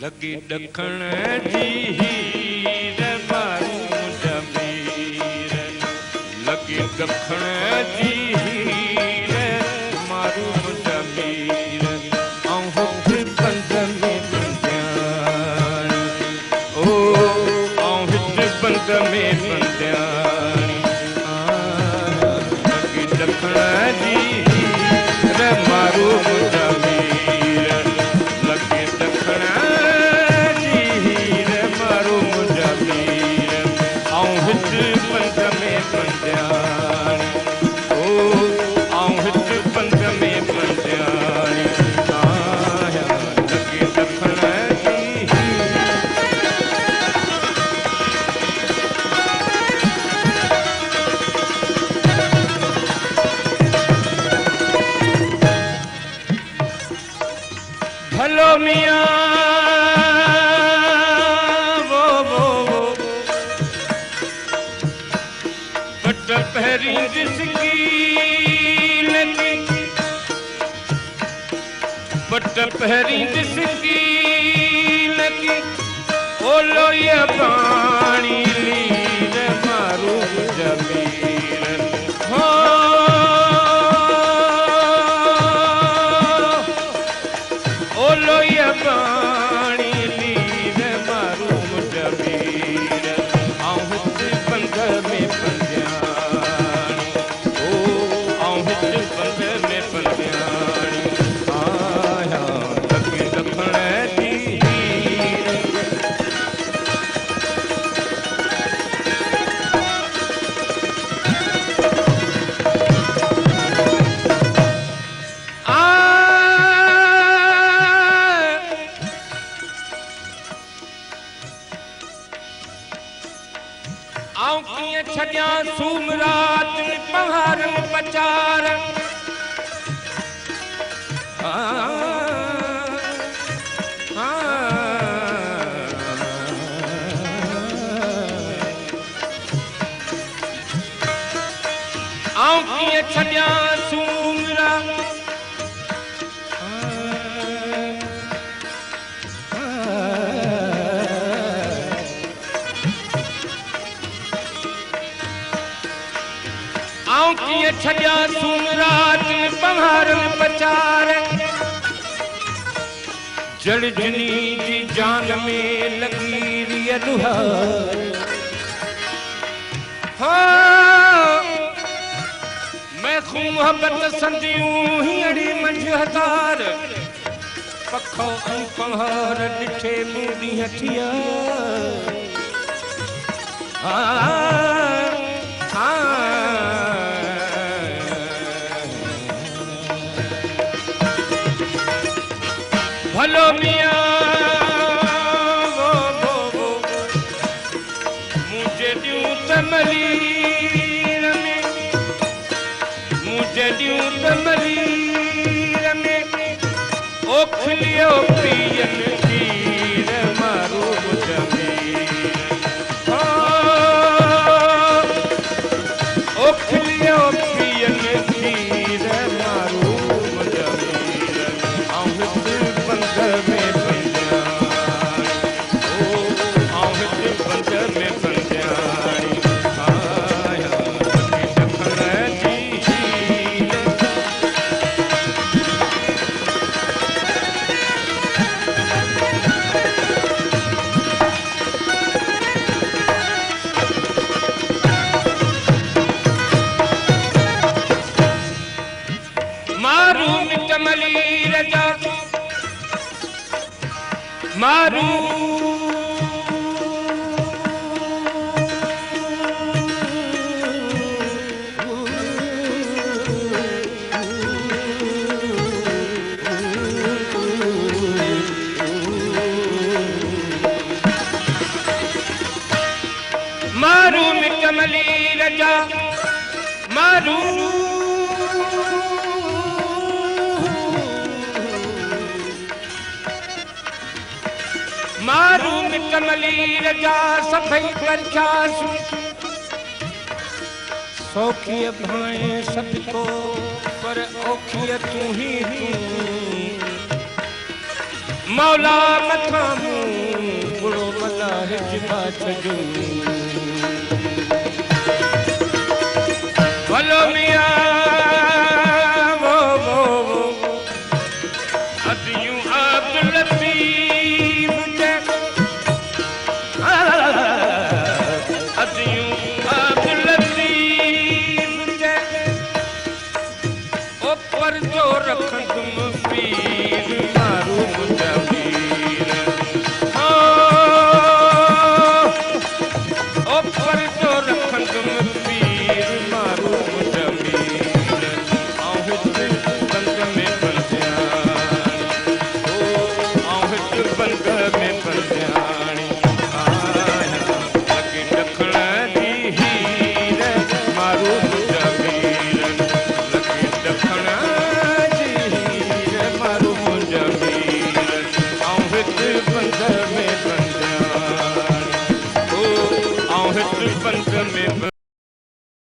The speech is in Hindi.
लगी दखण जी हीर मारू जमीर लगी दखण जी हीर मारू जमीर ऐं हिते बंद में बंदियाणी ओ ऐं हिते बंद में बंदियाणी लगी दखण जी हीर मारू जमीर लगी दखण भलो मियाँ वो बट पहरी जिसकी लगी बट पहरी जिसकी लगी ओलो ये पानी लीर मारू जमीर हो ओलो ये पानी लीर मारू जमीर आऊं हिते बंद में बंदियाणी ओ आऊं हिते बंद में बंदियाणी आया लगी दखण जी हीर आऊं कीअं छॾियां सूमरात पहाड़ पचार आऊं कीअं छॾियां सूमरात आऊं कीअं छॾियां सूमरात पहाड़ पचार जड़जनी जी जान में लगी रिय दुहार मैं खूं मोहब्बत संदियूं हीअड़ी मंझ हज़ार पखो ऐं पहाड़ ॾिठे मूं ॾींहं थिया भलो मियाँ वो मुझे ॾियूं त मलीर में मुझे ॾियूं त मलीर में ओखलियो पियन खीर मारू जमीर ओखलियो पियन खीर मारू जमीर आऊं हिते बंद में बंदियाणी ओ आऊं हिते बंद में बंदियाणी आया लगी दखण जी हीर मारू मिट मलीर जा मारू मारू मिट मलीर जा मारू मारू मिट मलीर जा सभई करछास सौखी भाए सबको पर औखियत तू ही तू मौला मथा मूं बुढ़ो मला हिजबा छजू बोलो मियां वो अदियूं अब्दुल लतीफ के अदियूं अब्दुल लतीफ के ऊपर जो रखन तुम पीर मारू मुंजा पीर ऊपर जो रखन तुम पीर मारू मुंजा पीर आऊं हित बंद में बंदियाणी आऊं हित बंद में बंदियाणी लगे ॾखण जी हीर मारू मुंजा पीर लगे ॾखण जी हीर मारू मुंजा पीर आऊं हित बंद में बंदियाणी आऊं हित बंद में